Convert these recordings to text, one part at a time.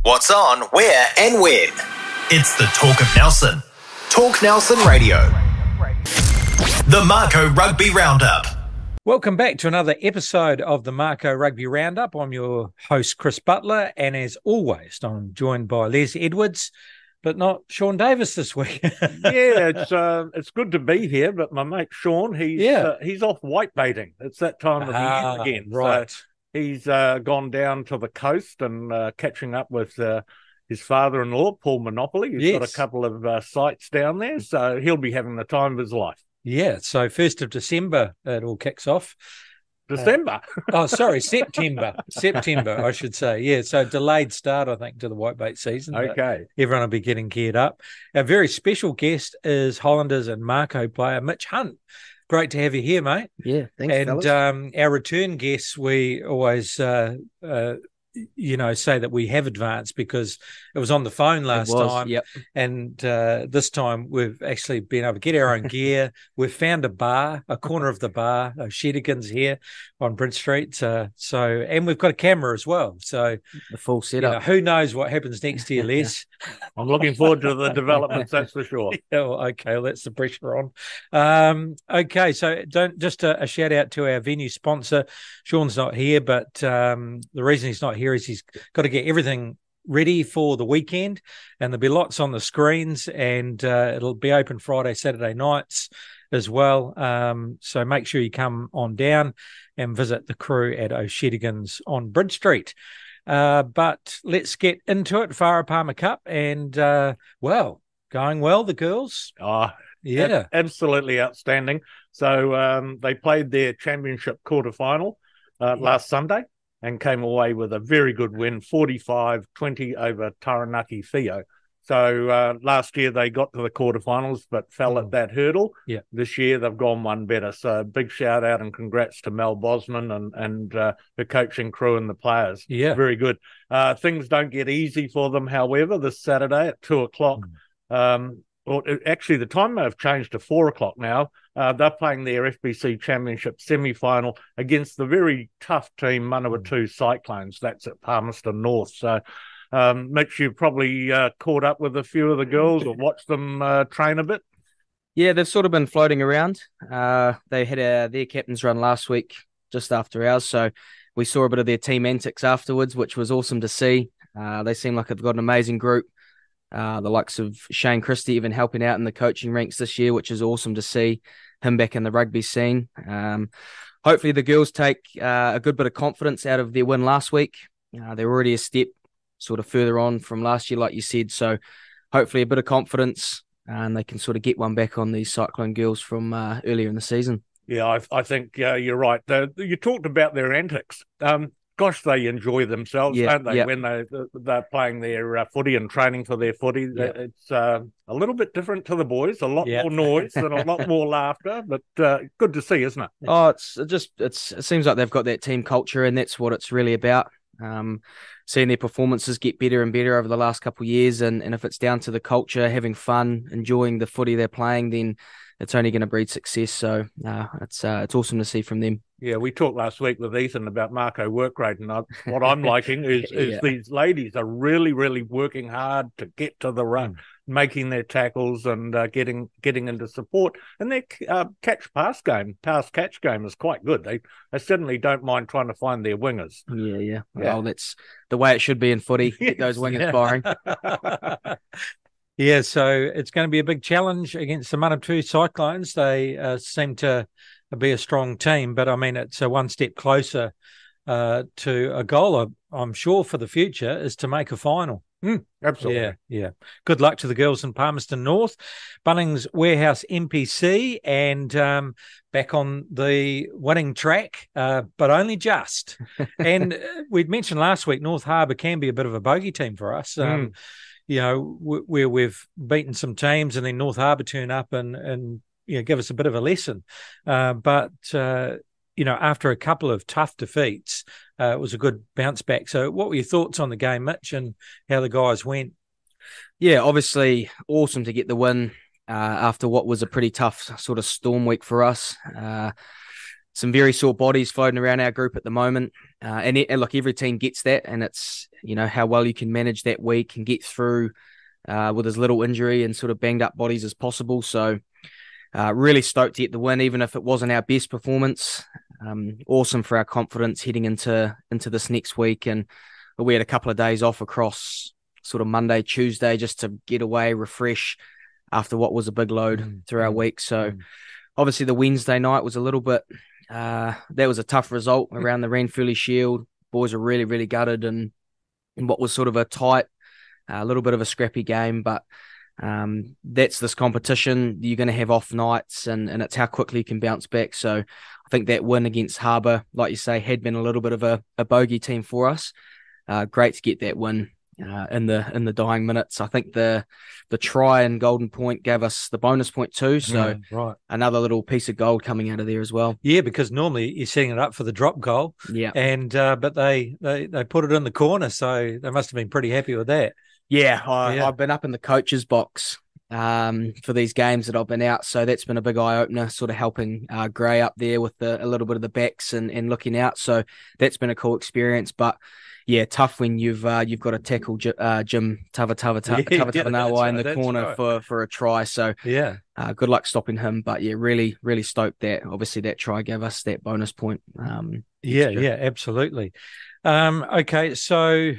What's on, where and when. It's the Talk of Nelson. Talk Nelson Radio. The Mako Rugby Roundup. Welcome back to another episode of the Mako Rugby Roundup. I'm your host, Chris Butler, and as always, I'm joined by Les Edwards, but not Sean Davis this week. It's good to be here, but my mate Sean, he's off white baiting. It's that time of the year again. Right. So he's gone down to the coast and catching up with his father-in-law, Paul Monopoly. He's got a couple of sites down there, so he'll be having the time of his life. Yeah, so 1st of December, it all kicks off. September, I should say. Yeah, so delayed start, I think, to the whitebait season. Okay. Everyone will be getting geared up. Our very special guest is Hollanders and Mako player Mitch Hunt. Great to have you here, mate. Yeah, thanks, and fellas. Our return guests, we always say that we have advanced because it was on the phone last time. Yep. And this time we've actually been able to get our own gear. We've found a corner of the bar, Shedigans here on Bridge Street. And we've got a camera as well. So the full setup. Who knows what happens next year, Les? I'm looking forward to the developments, that's for sure. Okay, that's the pressure on. Okay, so just a shout out to our venue sponsor. Sean's not here, but the reason he's not here is he's got to get everything ready for the weekend, and there'll be lots on the screens, and it'll be open Friday, Saturday nights as well. So make sure you come on down and visit the crew at O'Shedigans on Bridge Street. But let's get into it. Farah Palmer Cup, and going well, the girls. Absolutely outstanding. So they played their championship quarterfinal last Sunday and came away with a very good win, 45-20 over Taranaki Theo. So last year they got to the quarterfinals but fell at that hurdle. Yeah. This year they've gone one better. So big shout out and congrats to Mel Bosman and the coaching crew and the players. Yeah. Very good. Things don't get easy for them, however, this Saturday at 2:00. Actually, the time may have changed to 4:00 now. They're playing their FBC Championship semi-final against the very tough team, Manawatu Cyclones. That's at Palmerston North. So, Mitch, you probably caught up with a few of the girls or watched them train a bit. Yeah, they've sort of been floating around. They had their captain's run last week, just after ours. So we saw a bit of their team antics afterwards, which was awesome to see. They seem like they've got an amazing group. The likes of Shane Christie even helping out in the coaching ranks this year, which is awesome to see him back in the rugby scene. Hopefully the girls take a good bit of confidence out of their win last week. They're already a step sort of further on from last year, like you said. So hopefully a bit of confidence and they can sort of get one back on these Cyclone girls from earlier in the season. Yeah, I think you're right. You talked about their antics. Gosh, they enjoy themselves, don't they, when they're playing their footy and training for their footy. It's a little bit different to the boys, a lot more noise and a lot more laughter, but good to see, isn't it? Oh, it seems like they've got that team culture, and that's what it's really about. Seeing their performances get better and better over the last couple of years, and if it's down to the culture, having fun, enjoying the footy they're playing, then it's only going to breed success. So it's awesome to see from them. Yeah, we talked last week with Ethan about Mako work rate, and what I'm liking is these ladies are really, really working hard to get to the run, making their tackles and getting into support. And their pass catch game is quite good. They certainly don't mind trying to find their wingers. Yeah. Well, that's the way it should be in footy. Get those wingers firing. Yeah, so it's going to be a big challenge against the Manawatu Cyclones. They seem to be a strong team, but I mean, it's one step closer to a goal, I'm sure, for the future is to make a final. Absolutely. Yeah. Good luck to the girls in Palmerston North. Bunnings Warehouse NPC and back on the winning track, but only just. And we'd mentioned last week, North Harbour can be a bit of a bogey team for us. Where we've beaten some teams and then North Harbour turn up and give us a bit of a lesson. But after a couple of tough defeats, it was a good bounce back. So what were your thoughts on the game, Mitch, and how the guys went? Yeah, obviously awesome to get the win after what was a pretty tough sort of storm week for us. some very sore bodies floating around our group at the moment. And look, every team gets that, and it's, how well you can manage that week and get through with as little injury and sort of banged up bodies as possible. So really stoked to get the win, even if it wasn't our best performance. Awesome for our confidence heading into this next week. And we had a couple of days off across sort of Monday, Tuesday, just to get away, refresh after what was a big load through our week. So obviously the Wednesday night was a little bit, that was a tough result around the Ranfurly Shield. Boys were really, really gutted and in what was sort of a tight, a little bit of a scrappy game, but that's this competition. You're going to have off nights, and it's how quickly you can bounce back. So I think that win against Harbour, like you say, had been a little bit of a bogey team for us. Great to get that win in the dying minutes. I think the try and Golden Point gave us the bonus point too. So right. Another little piece of gold coming out of there as well. Yeah, because normally you're setting it up for the drop goal. Yeah, and but they put it in the corner, so they must have been pretty happy with that. Yeah, I've been up in the coach's box for these games that I've been out, so that's been a big eye opener, sort of helping Gray up there with a little bit of the backs and looking out. So that's been a cool experience. But yeah, tough when you've got to tackle Jim Tavatavanawai in the corner for a try. So yeah, good luck stopping him. But yeah, really, really stoked that obviously that try gave us that bonus point. Yeah, absolutely. Okay, so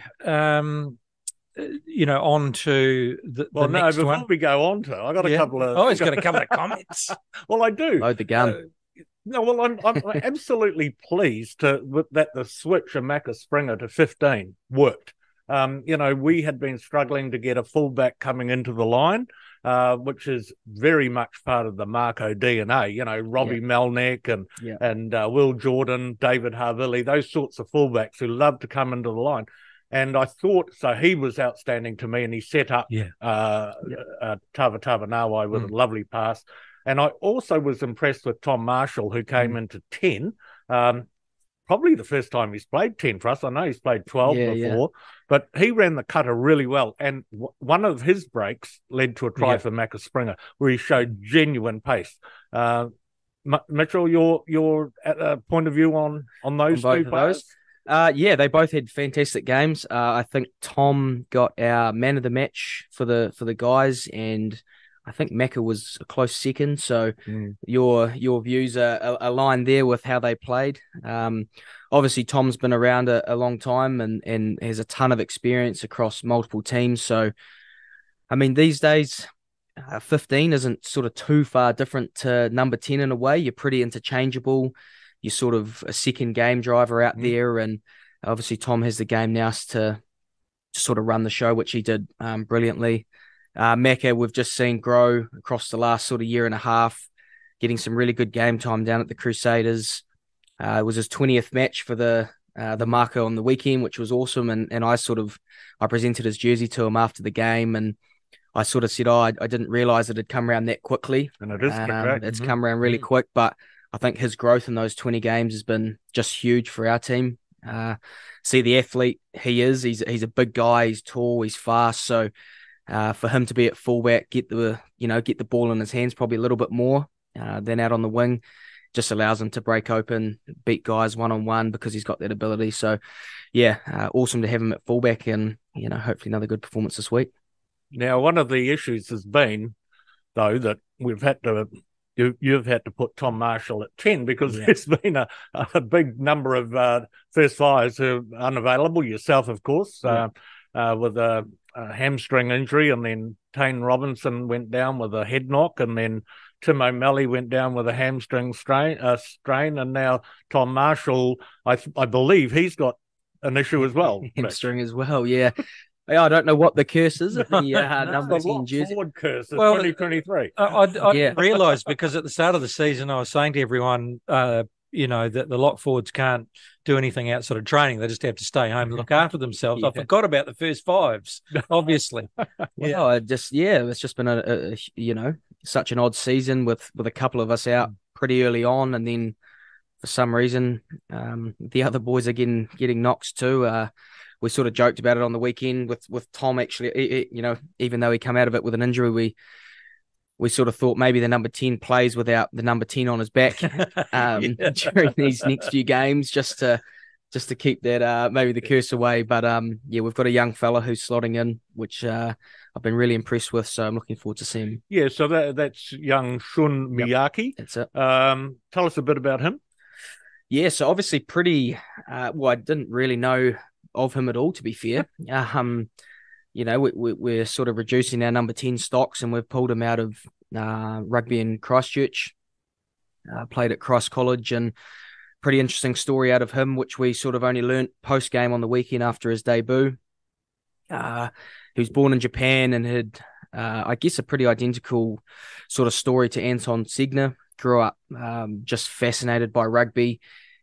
on to the next before one. we go on to, I got a couple of. Oh, he's got a couple of comments. Well, I do. Load the gun. No, well, I'm absolutely pleased that the switch of Mako Springer to 15 worked. We had been struggling to get a fullback coming into the line, which is very much part of the Mako DNA. Robbie Melnick and Will Jordan, David Harvilli, those sorts of fullbacks who love to come into the line. And I thought, so he was outstanding to me, and he set up Tavatavanawai with a lovely pass. And I also was impressed with Tom Marshall, who came into 10. Probably the first time he's played 10 for us. I know he's played 12 before, but he ran the cutter really well. And one of his breaks led to a try for Mako Springer, where he showed genuine pace. Mitchell, your point of view on those two players? They both had fantastic games. I think Tom got our man of the match for the guys, and I think Mako was a close second. So your views are aligned there with how they played. Obviously, Tom's been around a long time and has a ton of experience across multiple teams. So, I mean, these days, 15 isn't sort of too far different to number 10 in a way. You're pretty interchangeable. You're sort of a second game driver out there, and obviously Tom has the game now to sort of run the show, which he did brilliantly. Mako, we've just seen grow across the last sort of year and a half, getting some really good game time down at the Crusaders. It was his 20th match for the Mako on the weekend, which was awesome, and I presented his jersey to him after the game, and I sort of said, I didn't realise it had come around that quickly. And it is quick. It's come around really quick, but I think his growth in those 20 games has been just huge for our team. See the athlete he is. He's a big guy. He's tall. He's fast. So for him to be at fullback, get the ball in his hands probably a little bit more than out on the wing, just allows him to break open, beat guys one-on-one because he's got that ability. So awesome to have him at fullback, and hopefully another good performance this week. Now, one of the issues has been, though, that we've had to. You've had to put Tom Marshall at 10 because there's been a big number of first fives who are unavailable. Yourself, of course, with a hamstring injury, and then Tane Robinson went down with a head knock, and then Tim O'Malley went down with a hamstring strain, and now Tom Marshall, I believe he's got an issue as well. Hamstring as well, yeah. I don't know what the curse is at the number 10 jersey. Forward curse of 2023. I didn't realise, because at the start of the season I was saying to everyone, that the lock forwards can't do anything outside of training. They just have to stay home and look after themselves. I forgot about the first fives, obviously. It's just been such an odd season with a couple of us out pretty early on, and then for some reason the other boys are getting knocks too. We sort of joked about it on the weekend with Tom. Actually, even though he come out of it with an injury, we sort of thought maybe the number 10 plays without the number 10 on his back during these next few games, just to keep that maybe the curse away. But we've got a young fella who's slotting in, which I've been really impressed with. So I'm looking forward to seeing him. Yeah, so that's young Shun Miyake. That's it. Tell us a bit about him. Yeah, so obviously pretty. I didn't really know of him at all, to be fair. We're sort of reducing our number 10 stocks, and we've pulled him out of rugby in Christchurch. Played at Christ College, and pretty interesting story out of him, which we sort of only learnt post-game on the weekend after his debut. He was born in Japan and had, I guess, a pretty identical sort of story to Anton Segner. Grew up just fascinated by rugby,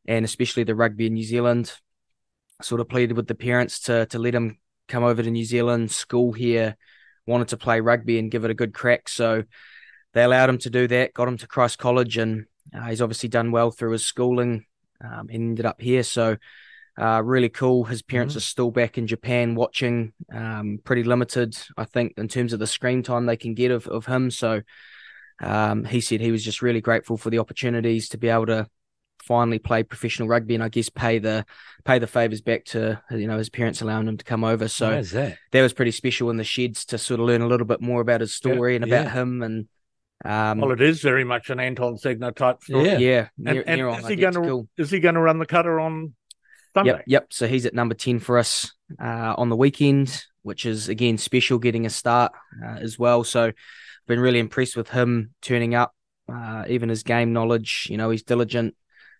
and especially the rugby in New Zealand. Sort of pleaded with the parents to let him come over to New Zealand, school here, wanted to play rugby and give it a good crack. So they allowed him to do that, got him to Christ College, and he's obviously done well through his schooling and ended up here. So really cool. His parents are still back in Japan watching, pretty limited, I think, in terms of the screen time they can get of him. So he said he was just really grateful for the opportunities to be able to finally play professional rugby, and I guess pay the favours back to his parents allowing him to come over. So that was pretty special in the sheds to sort of learn a little bit more about his story and about him. And well, it is very much an Anton Segner type story. Yeah. Is he going to run the cutter on Sunday? Yep. So he's at number 10 for us on the weekend, which is again special, getting a start as well. So been really impressed with him turning up, even his game knowledge. He's diligent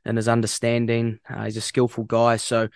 in his understanding. He's a skillful guy. So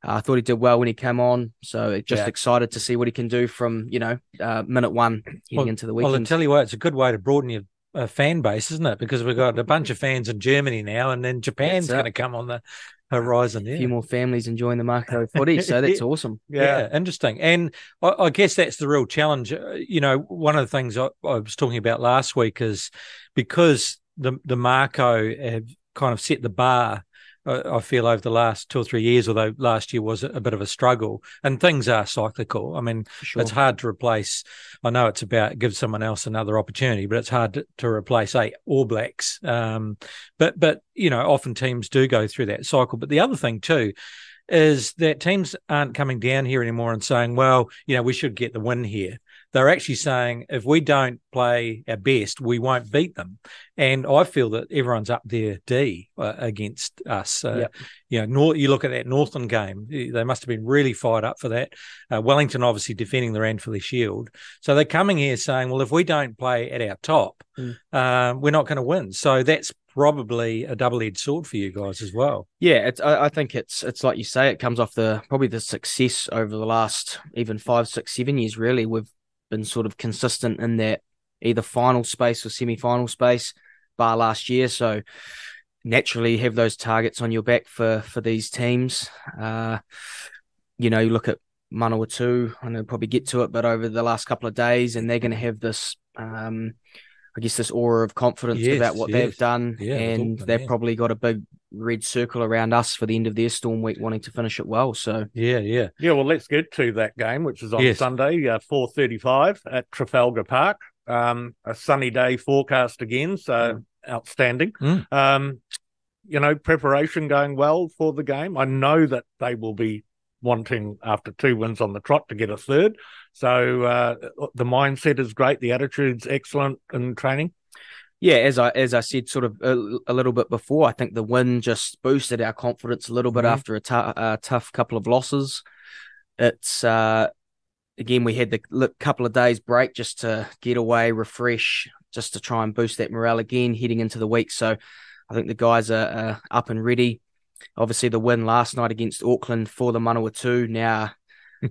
I thought he did well when he came on. So just excited to see what he can do from, minute one heading into the weekend. Well, I tell you what, it's a good way to broaden your fan base, isn't it? Because we've got a bunch of fans in Germany now, and then Japan's going to come on the horizon. A few more families enjoying the Mako footy, so that's awesome. Yeah, interesting. And I guess that's the real challenge. One of the things I was talking about last week is because the Mako have kind of set the bar, I feel, over the last 2 or 3 years, although last year was a bit of a struggle, and things are cyclical. I mean, It's hard to replace. I know it's about give someone else another opportunity, but it's hard to replace, say, All Blacks. But often teams do go through that cycle. But the other thing too is that teams aren't coming down here anymore and saying, well, we should get the win here. They're actually saying, if we don't play our best, we won't beat them. And I feel that everyone's up their D against us. You look at that Northern game, they must have been really fired up for that. Wellington obviously defending the Ranfurly Shield. So they're coming here saying, well, if we don't play at our top, we're not going to win. So that's probably a double-edged sword for you guys as well. Yeah, I think it's like you say, it comes off probably the success over the last even 5, 6, 7 years, really. We've been sort of consistent in that either final space or semi-final space, bar last year. So naturally have those targets on your back for these teams. You look at Manawatu, and they'll probably get to it, but over the last couple of days, and they're going to have this, this aura of confidence about what they've done, and they've probably got a big red circle around us for the end of their Storm week, wanting to finish it well. So well, let's get to that game, which is on Sunday, 4:35 at Trafalgar Park. A sunny day forecast again, so outstanding. Preparation going well for the game. I know that they will be wanting, after 2 wins on the trot, to get a third. So the mindset is great. The attitude's excellent in training. Yeah, as I said sort of a little bit before, I think the win just boosted our confidence a little bit after a tough couple of losses. It's, again, we had the couple of days break just to get away, refresh, just to try and boost that morale again heading into the week. So I think the guys are up and ready. Obviously, the win last night against Auckland for the Manawatu. Now,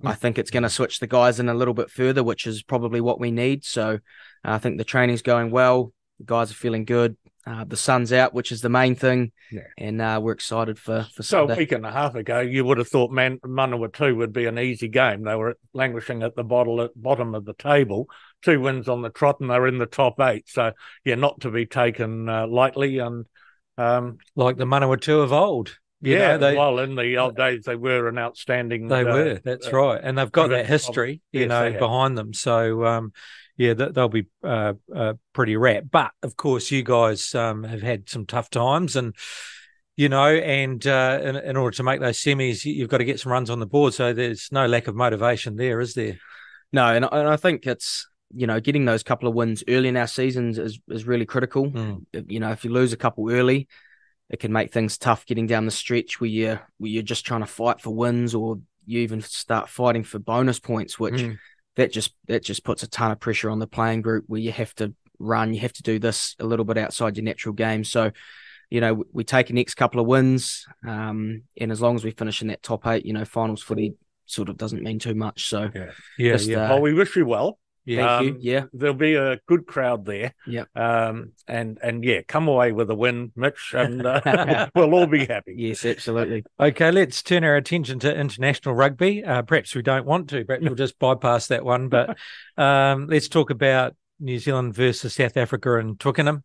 I think it's going to switch the guys in a little bit further, which is probably what we need. So I think the training's going well. The guys are feeling good. The sun's out, which is the main thing. And we're excited for Sunday. So a week and a half ago, you would have thought Manawatu would be an easy game. They were languishing at the bottom of the table. 2 wins on the trot, and they're in the top 8. So, not to be taken lightly. And like the Manawatu of old. In the old days, they were an outstanding... They were, that's right. And they've got that history, behind them. So, they'll be pretty wrapped. But of course, you guys have had some tough times, and in order to make those semis, you've got to get some runs on the board. So there's no lack of motivation there, is there? No, and I think it's getting those couple of wins early in our seasons is really critical. If you lose a couple early, it can make things tough getting down the stretch where you're just trying to fight for wins, or you even start fighting for bonus points, which that just puts a ton of pressure on the playing group, where you have to run, you have to do this a little bit outside your natural game. So, we take the next couple of wins, and as long as we finish in that top 8, finals footy sort of doesn't mean too much. So well, we wish you well. Thank you. Yeah, there'll be a good crowd there. Yeah, and come away with a win, Mitch, and we'll all be happy. Yes, absolutely. Okay, let's turn our attention to international rugby. Perhaps we don't want to. Perhaps we'll just bypass that one. But let's talk about New Zealand versus South Africa in Twickenham.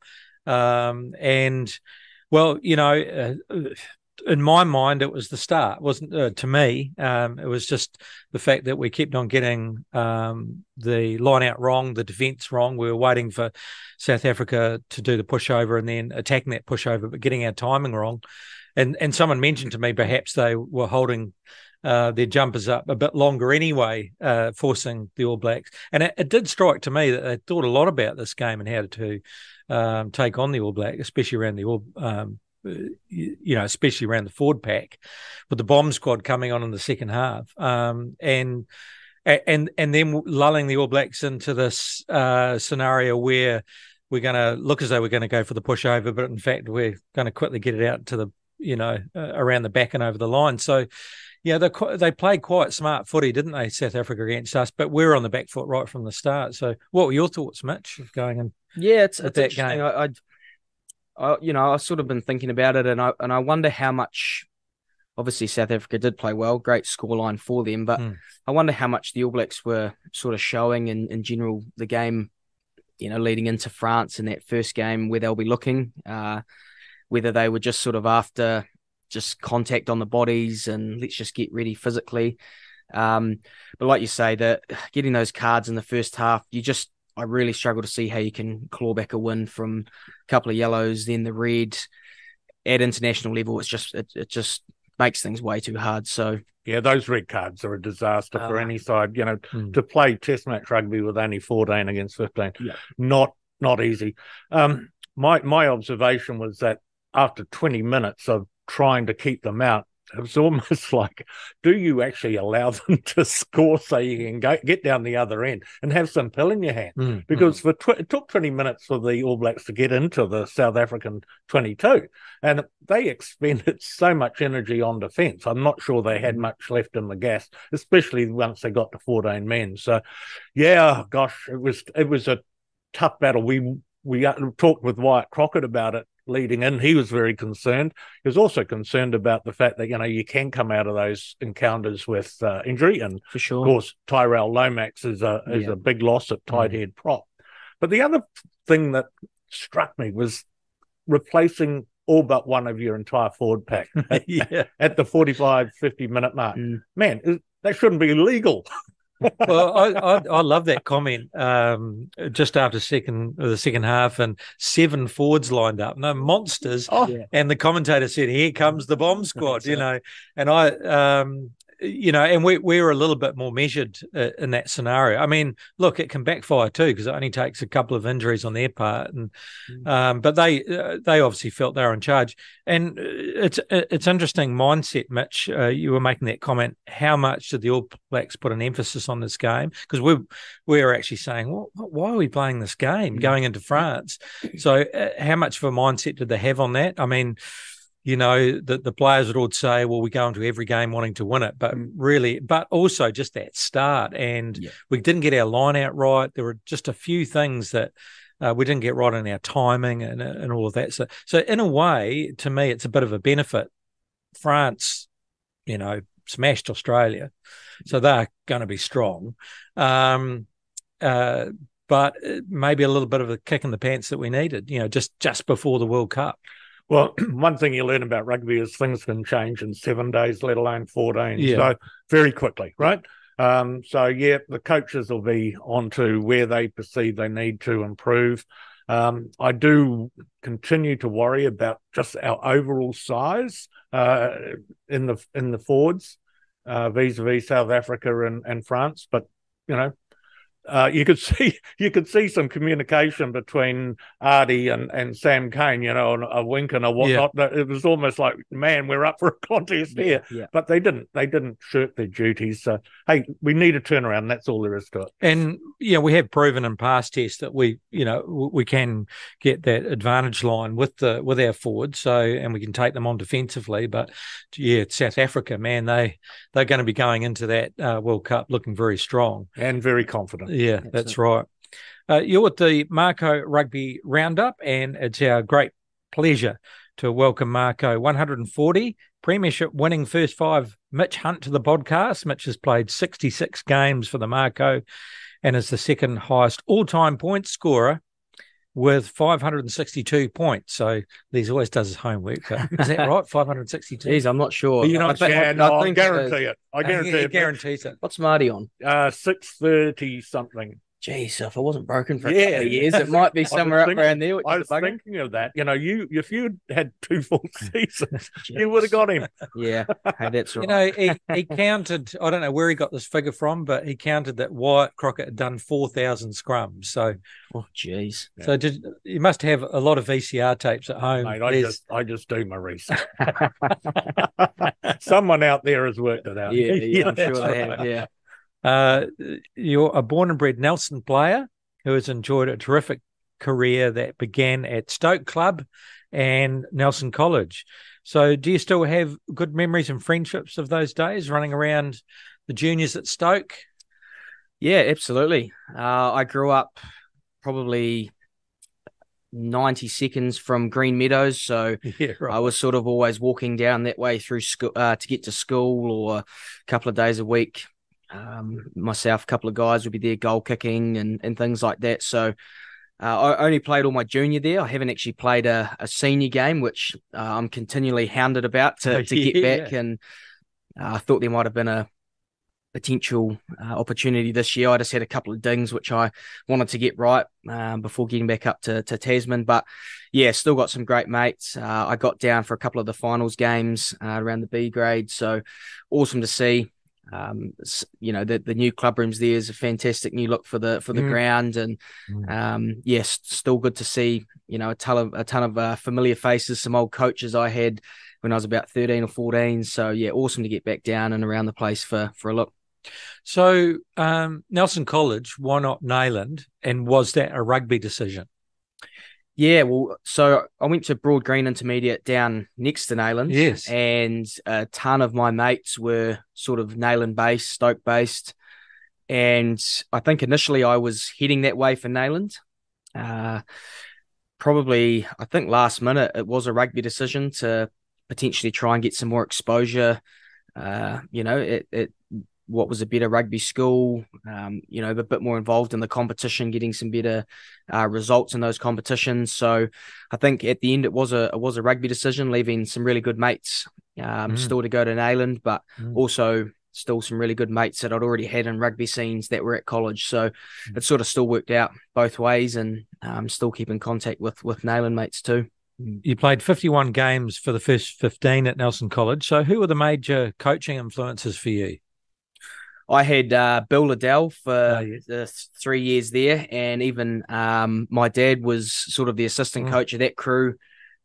In my mind, it was the start, wasn't to me. It was just the fact that we kept on getting the line out wrong, the defence wrong. We were waiting for South Africa to do the pushover and then attacking that pushover, but getting our timing wrong. And someone mentioned to me perhaps they were holding their jumpers up a bit longer anyway, forcing the All Blacks. And it did strike to me that they thought a lot about this game and how to take on the All Blacks, especially around the especially around the forward pack, with the bomb squad coming on in the second half, and then lulling the All Blacks into this scenario where we're going to look as though we're going to go for the pushover, but in fact we're going to quickly get it out to the around the back and over the line. So they played quite smart footy, didn't they, South Africa against us? But we're on the back foot right from the start. So what were your thoughts, Mitch, of going in? Yeah, it's that game. I've sort of been thinking about it, and I wonder how much. Obviously, South Africa did play well, great scoreline for them, but I wonder how much the All Blacks were sort of showing in general the game, leading into France in that first game, where they'll be looking, whether they were just sort of after just contact on the bodies and let's just get ready physically. But like you say, that getting those cards in the first half, I really struggle to see how you can claw back a win from a couple of yellows, then the red. At international level, it just makes things way too hard. So yeah, those red cards are a disaster for any side. To play Test match rugby with only 14 against 15, not easy. My observation was that after 20 minutes of trying to keep them out, it was almost like, do you actually allow them to score so you can get down the other end and have some pill in your hand? Because it took 20 minutes for the All Blacks to get into the South African 22, and they expended so much energy on defence. I'm not sure they had much left in the gas, especially once they got to 14 men. So, yeah, gosh, it was a tough battle. We talked with Wyatt Crockett about it leading in. He was very concerned. He was also concerned about the fact that, you can come out of those encounters with injury. And for sure, of course, Tyrell Lomax is a big loss at tight head prop. But the other thing that struck me was replacing all but one of your entire forward pack at the 45, 50-minute mark. Man, that shouldn't be illegal. Well, I love that comment. Just after the second half, and 7 forwards lined up, no monsters. And the commentator said, "Here comes the bomb squad," And I, and we were a little bit more measured in that scenario. I mean, look, it can backfire too, because it only takes a couple of injuries on their part, and but they obviously felt they were in charge. And it's interesting mindset, Mitch. You were making that comment. How much did the All Blacks put an emphasis on this game? Because we were actually saying, well, why are we playing this game going into France? So how much of a mindset did they have on that? I mean, the players would all say, well, we go into every game wanting to win it, but also just that start. And we didn't get our line out right. There were just a few things that we didn't get right in our timing and all of that. So in a way, to me, it's a bit of a benefit. France, smashed Australia, so they're going to be strong. But maybe a little bit of a kick in the pants that we needed, just before the World Cup. Well, one thing you learn about rugby is things can change in 7 days, let alone 14. Yeah. So very quickly, right? The coaches will be onto where they perceive they need to improve. I do continue to worry about just our overall size in the forwards vis-a-vis South Africa and France, but you could see some communication between Artie and Sam Cane, and a wink and a whatnot. Yeah. It was almost like, man, we're up for a contest here. Yeah. But they didn't shirk their duties. So hey, we need a turnaround. That's all there is to it. And we have proven in past tests that we can get that advantage line with our forwards. So, and we can take them on defensively. But South Africa, man, they're going to be going into that World Cup looking very strong and very confident. Yeah, that's right. You're with the Mako Rugby Roundup, and it's our great pleasure to welcome Mako 140 premiership winning first five Mitch Hunt to the podcast. Mitch has played 66 games for the Mako and is the second highest all-time point scorer with 562 points. So these always does his homework. Is that right? 562? Geez, I'm not sure. I guarantee it. I guarantee it. He guarantees it. What's Marty on? 630 something. Jeez, if I wasn't broken for a couple of years, it might be somewhere up around there. I was thinking of that. If you had 2 full seasons, you would have got him. Yeah, hey, that's right. He counted, I don't know where he got this figure from, but he counted that Wyatt Crockett had done 4,000 scrums. So, jeez. So you must have a lot of VCR tapes at home. Mate, I just do my research. Someone out there has worked it out. Yeah, I'm sure they have. Yeah. You're a born and bred Nelson player who has enjoyed a terrific career that began at Stoke Club and Nelson College. So do you still have good memories and friendships of those days running around the juniors at Stoke? Yeah, absolutely. I grew up probably 90 seconds from Green Meadows, so yeah, right. I was sort of always walking down that way through school to get to school, or a couple of days a week. Myself, a couple of guys would be there goal kicking and things like that. So I only played all my junior there. I haven't actually played a senior game, which I'm continually hounded about to get back. And I thought there might have been a potential opportunity this year. I just had a couple of dings which I wanted to get right before getting back up to Tasman. But yeah, still got some great mates. I got down for a couple of the finals games around the B grade. So awesome to see. The new club rooms there is a fantastic new look for the ground, and yes, still good to see a ton of familiar faces, some old coaches I had when I was about 13 or 14. So yeah, awesome to get back down and around the place for a look. So Nelson College, why not Nayland, and was that a rugby decision? Yeah, well, so I went to Broad Green Intermediate down next to Nayland. Yes. And a ton of my mates were sort of Nayland-based, Stoke-based. And I think initially I was heading that way for Nayland. Probably, I think last minute, it was a rugby decision to potentially try and get some more exposure. What was a better rugby school, a bit more involved in the competition, getting some better results in those competitions. So I think at the end it was a rugby decision, leaving some really good mates still to go to Nayland, but also still some really good mates that I'd already had in rugby scenes that were at college. So it sort of still worked out both ways, and still keep in contact with Nayland mates too. You played 51 games for the first 15 at Nelson College. So who were the major coaching influences for you? I had Bill Liddell for the 3 years there, and even my dad was sort of the assistant coach of that crew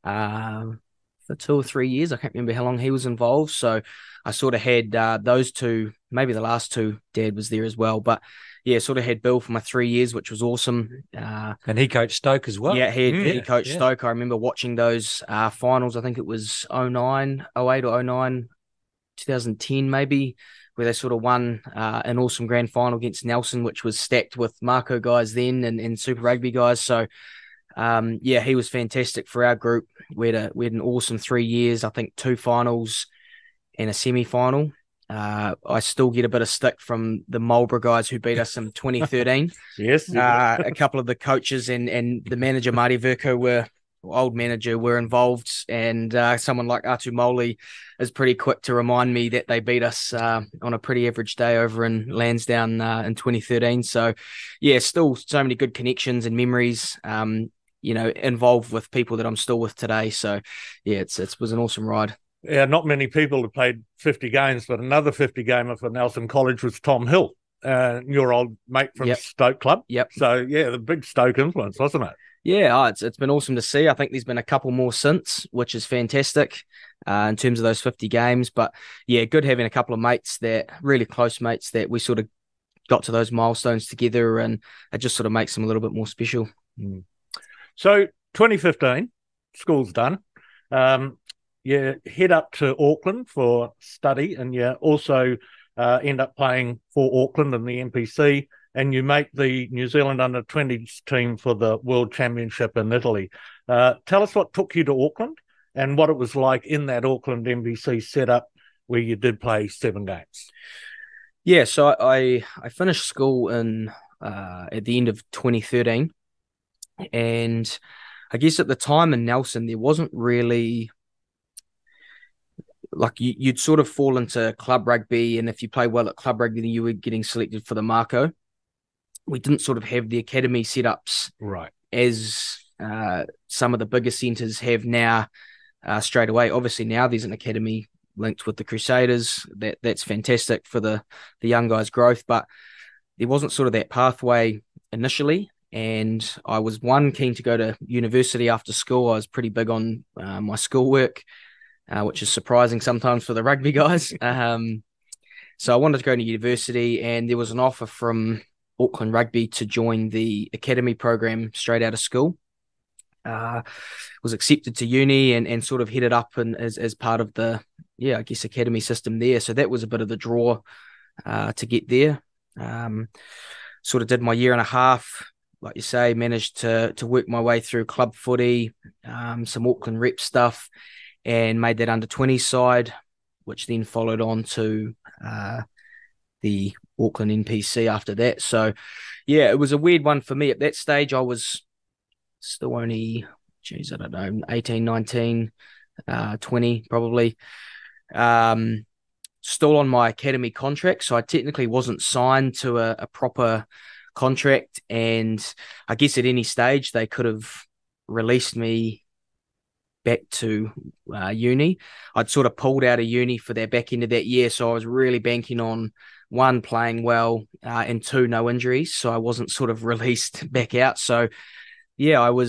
for 2 or 3 years. I can't remember how long he was involved. So I sort of had those two, maybe the last two, Dad was there as well. But yeah, sort of had Bill for my 3 years, which was awesome. And he coached Stoke as well. Yeah, he coached Stoke. I remember watching those finals. I think it was 09, 08 or 09, 2010 maybe, where they sort of won an awesome grand final against Nelson, which was stacked with Mako guys then and Super Rugby guys. So, he was fantastic for our group. We had an awesome 3 years, I think 2 finals and a semi-final. I still get a bit of stick from the Marlborough guys who beat us in 2013. Yes. A couple of the coaches and the manager, Marty Verco, were old manager were involved, and someone like Atu Moli is pretty quick to remind me that they beat us on a pretty average day over in Lansdowne in 2013. So, yeah, still so many good connections and memories, involved with people that I'm still with today. So, yeah, it was an awesome ride. Yeah, not many people have played 50 games, but another 50 gamer for Nelson College was Tom Hill, your old mate from Stoke Club. Yep. So, yeah, the big Stoke influence, wasn't it? Yeah, it's been awesome to see. I think there's been a couple more since, which is fantastic in terms of those 50 games. But, yeah, good having a couple of mates really close mates that we sort of got to those milestones together, and it just sort of makes them a little bit more special. So, 2015, school's done. You head up to Auckland for study, and you also end up playing for Auckland in the NPC, and you make the New Zealand under-20s team for the World Championship in Italy. Tell us what took you to Auckland and what it was like in that Auckland NPC setup where you did play 7 games. Yeah, so I finished school at the end of 2013, and I guess at the time in Nelson, there wasn't really... Like you'd sort of fall into club rugby, and if you play well at club rugby, then you were getting selected for the Mako. We didn't sort of have the academy setups right as some of the bigger centres have now straight away. Obviously now there's an academy linked with the Crusaders. That's fantastic for the young guys' growth, but there wasn't sort of that pathway initially. And I was keen to go to university after school. I was pretty big on my schoolwork. Which is surprising sometimes for the rugby guys. So I wanted to go to university, and there was an offer from Auckland Rugby to join the academy program straight out of school. Was accepted to uni and sort of headed up as part of the, academy system there. So that was a bit of the draw to get there. Sort of did my year and a half, like you say, managed to work my way through club footy, some Auckland rep stuff, and made that under-20 side, which then followed on to the Auckland NPC after that. So, yeah, it was a weird one for me. At that stage, I was still only, 18, 19, 20 probably. Still on my academy contract, so I technically wasn't signed to a proper contract, and I guess at any stage they could have released me back to uni. I'd sort of pulled out of uni for that back end of that year, so I was really banking on 1, playing well, and 2, no injuries, so I wasn't sort of released back out. So yeah, I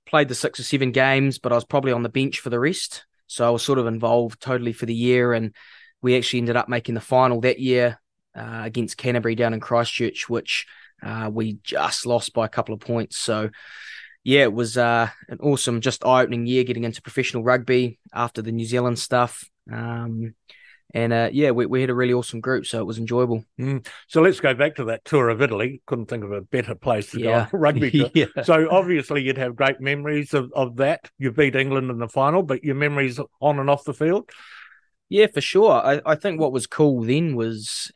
played the 6 or 7 games, but I was probably on the bench for the rest, so I was sort of involved totally for the year, and we actually ended up making the final that year against Canterbury down in Christchurch, which we just lost by a couple of points. So yeah, it was an awesome, just eye-opening year getting into professional rugby after the New Zealand stuff. We had a really awesome group, so it was enjoyable. So let's go back to that tour of Italy. Couldn't think of a better place to go on a rugby tour. Yeah. So obviously you'd have great memories of that. You beat England in the final, but your memories on and off the field? Yeah, for sure. I think what was cool then was,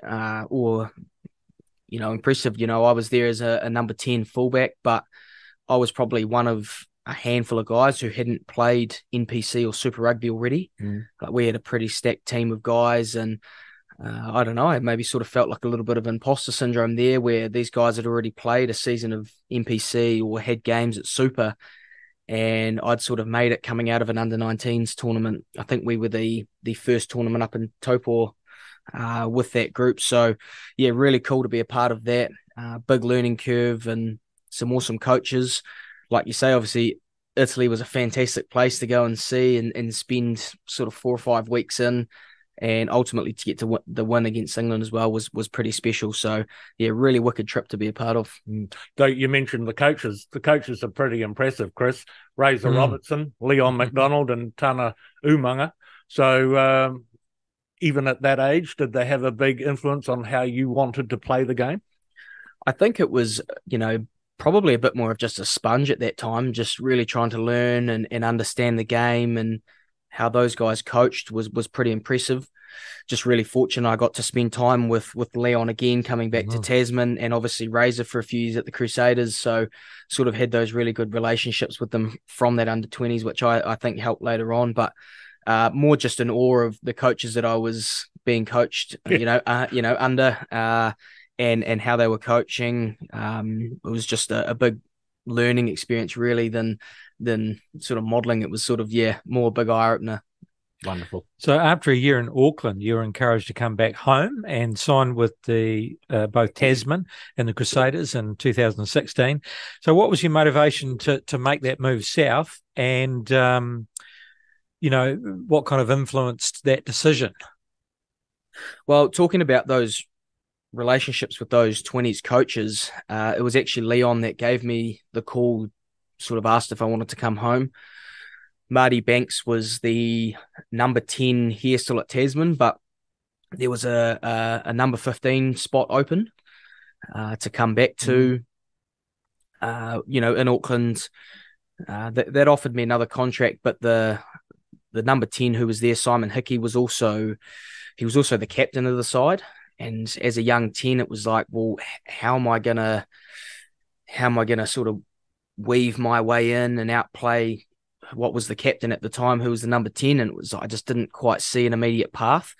impressive. I was there as a number 10 fullback, but I was probably one of a handful of guys who hadn't played NPC or Super Rugby already. Like we had a pretty stacked team of guys, and I don't know, I maybe sort of felt like a little bit of imposter syndrome there, where these guys had already played a season of NPC or had games at Super, and I'd sort of made it coming out of an under-19s tournament. I think we were the first tournament up in Taupo with that group. So yeah, really cool to be a part of that. Big learning curve and some awesome coaches. Like you say, obviously Italy was a fantastic place to go and see and spend sort of 4 or 5 weeks in, and ultimately to get to the win against England as well was pretty special. So yeah, really wicked trip to be a part of. So you mentioned the coaches. The coaches are pretty impressive, Chris. Razor Robertson, Leon McDonald and Tana Umanga. So even at that age, did they have a big influence on how you wanted to play the game? I think it was, probably a bit more of just a sponge at that time, just really trying to learn and understand the game, and how those guys coached was pretty impressive. just really fortunate I got to spend time with Leon again, coming back to Tasman, and obviously Razor for a few years at the Crusaders. So sort of had those really good relationships with them from that under-20s, which I think helped later on. But more just in awe of the coaches that I was being coached, under, and how they were coaching. It was just a big learning experience, really, than sort of modelling. It was sort of more big eye opener. Wonderful. So after a year in Auckland, you were encouraged to come back home and sign with the both Tasman and the Crusaders in 2016. So what was your motivation to make that move south, and what kind of influenced that decision? Well, talking about those relationships with those 20s coaches, it was actually Leon that gave me the call, sort of asked if I wanted to come home. Marty Banks was the number 10 here still at Tasman, but there was a number 15 spot open to come back to, in Auckland. That offered me another contract, but the number 10 who was there, Simon Hickey, was also the captain of the side. And as a young 10, it was like, well, how am I gonna sort of weave my way in and outplay what was the captain at the time, who was the number 10? And I just didn't quite see an immediate path.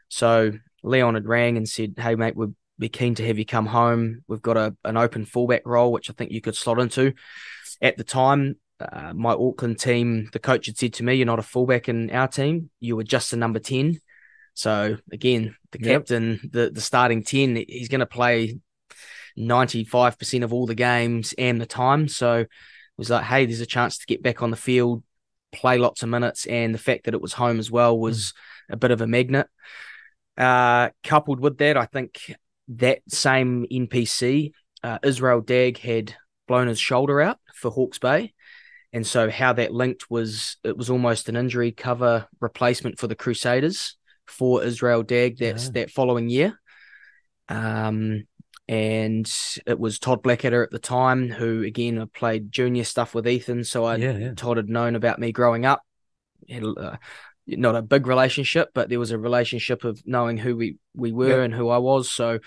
So Leon had rang and said, hey, mate, we'd be keen to have you come home. We've got an open fullback role, which I think you could slot into. At the time, my Auckland team, the coach had said to me, you're not a fullback in our team. You were just a number 10. So again, the captain, the starting 10, he's going to play 95% of all the games and the time. So it was like, hey, there's a chance to get back on the field, play lots of minutes. And the fact that it was home as well was a bit of a magnet. Coupled with that, I think that same NPC, Israel Dagg had blown his shoulder out for Hawke's Bay. And so how that linked was, it was almost an injury cover replacement for the Crusaders for Israel Dagg that following year. And it was Todd Blackadder at the time, who again played junior stuff with Ethan. So Todd had known about me growing up. Had, not a big relationship, but there was a relationship of knowing who we were and who I was. So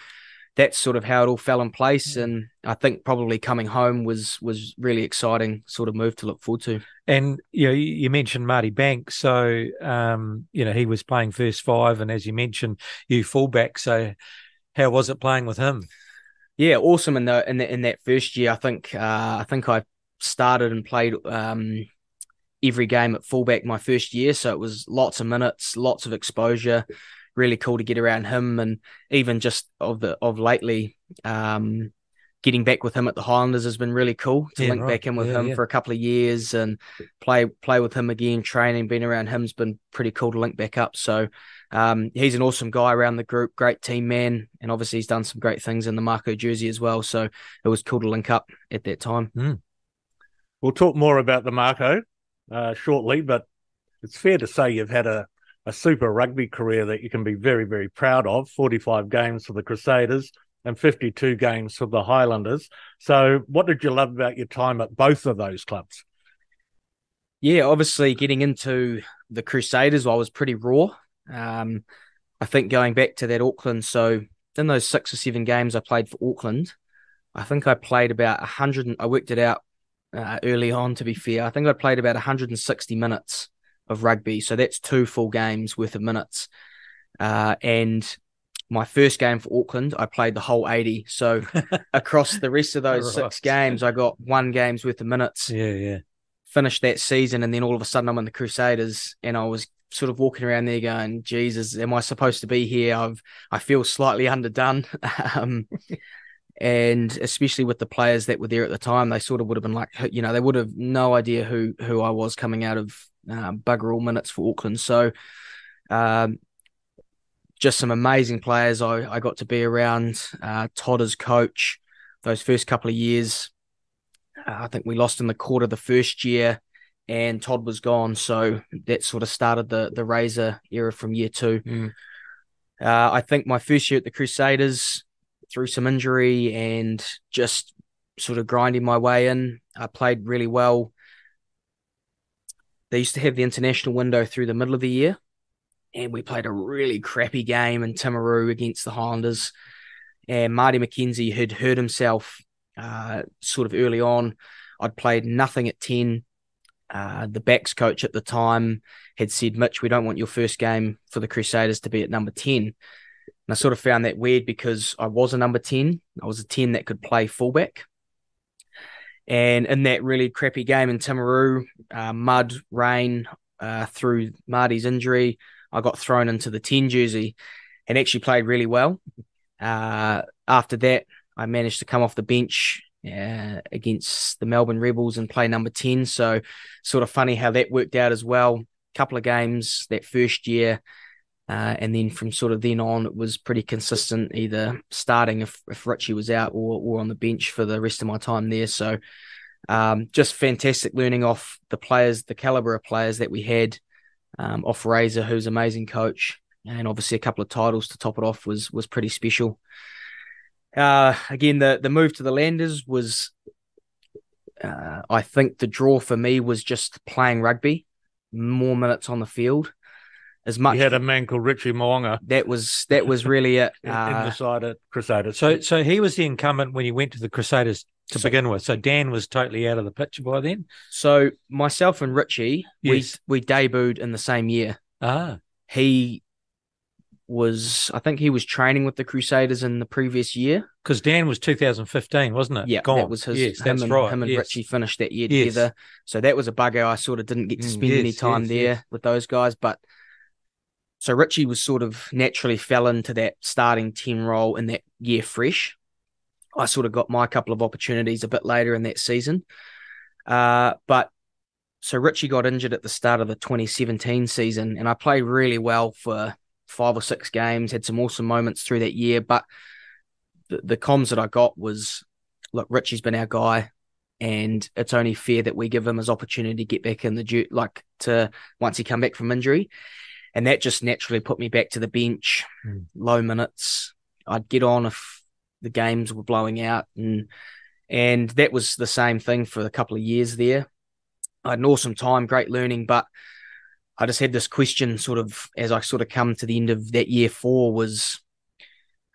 that's sort of how it all fell in place. And I think probably coming home was really exciting sort of move to look forward to. And you mentioned Marty Banks, so he was playing first five, and as you mentioned, you fullback. So how was it playing with him? Yeah, awesome. In that first year, I think I started and played every game at fullback my first year. So it was lots of minutes, lots of exposure. Really cool to get around him, and even just of lately, getting back with him at the Highlanders has been really cool to link back in with him for a couple of years and play with him again. Training, being around him's been pretty cool to link back up. So he's an awesome guy around the group, great team man, and obviously he's done some great things in the Mako jersey as well. So it was cool to link up at that time. We'll talk more about the Mako shortly, but it's fair to say you've had a super rugby career that you can be very, very proud of. 45 games for the Crusaders and 52 games for the Highlanders. So what did you love about your time at both of those clubs? Yeah, obviously getting into the Crusaders, I was pretty raw. I think going back to that Auckland, so in those 6 or 7 games I played for Auckland, I think I played about 100, I worked it out early on, to be fair. I think I played about 160 minutes of rugby. So that's 2 full games worth of minutes. And my first game for Auckland, I played the whole 80. So across the rest of those 6 games, I got 1 game's worth of minutes. Finished that season, and then all of a sudden I'm in the Crusaders, and I was sort of walking around there going, Jesus, am I supposed to be here? I feel slightly underdone. And especially with the players that were there at the time, they sort of would have been like, they would have no idea who I was coming out of bugger all minutes for Auckland. So just some amazing players I got to be around. Todd as coach, those first couple of years, I think we lost in the quarter the first year, and Todd was gone. So that sort of started the Razor era from year 2. I think my first year at the Crusaders, through some injury and just sort of grinding my way in, I played really well. They used to have the international window through the middle of the year, and we played a really crappy game in Timaru against the Highlanders. And Marty McKenzie had hurt himself sort of early on. I'd played nothing at 10. The backs coach at the time had said, Mitch, we don't want your first game for the Crusaders to be at number 10. And I sort of found that weird because I was a number 10. I was a 10 that could play fullback. And in that really crappy game in Timaru, mud, rain, through Marty's injury, I got thrown into the 10 jersey and actually played really well. After that, I managed to come off the bench against the Melbourne Rebels and play number 10. So sort of funny how that worked out as well. Couple of games that first year. And then from sort of then on, it was pretty consistent, either starting if Richie was out or on the bench for the rest of my time there. So just fantastic learning off the players, the caliber of players that we had, off Razor, who's an amazing coach. And obviously a couple of titles to top it off was pretty special. Again, the move to the Landers was, I think the draw for me was just playing rugby, more minutes on the field. As much, you had a man called Richie Moonga. That was really it. In the side at Crusaders. So he was the incumbent when you went to the Crusaders to begin with. So Dan was totally out of the picture by then. So myself and Richie, yes, we debuted in the same year. He was, I think he was training with the Crusaders in the previous year. Because Dan was 2015, wasn't it? Yeah, Gone. That was his. Yes, him that's and, right. Him and yes. Richie finished that year together. So that was a bugger. I sort of didn't get to spend any time there with those guys. But so Richie was sort of naturally fell into that starting 10 role in that year fresh. I sort of got my couple of opportunities a bit later in that season. But so Richie got injured at the start of the 2017 season, and I played really well for 5 or 6 games, had some awesome moments through that year. But the comms that I got was, look, Richie's been our guy, and it's only fair that we give him his opportunity to get back in to once he come back from injury. And that just naturally put me back to the bench, low minutes. I'd get on if the games were blowing out. And that was the same thing for a couple of years there. I had an awesome time, great learning, but I just had this question sort of as I sort of come to the end of that year 4 was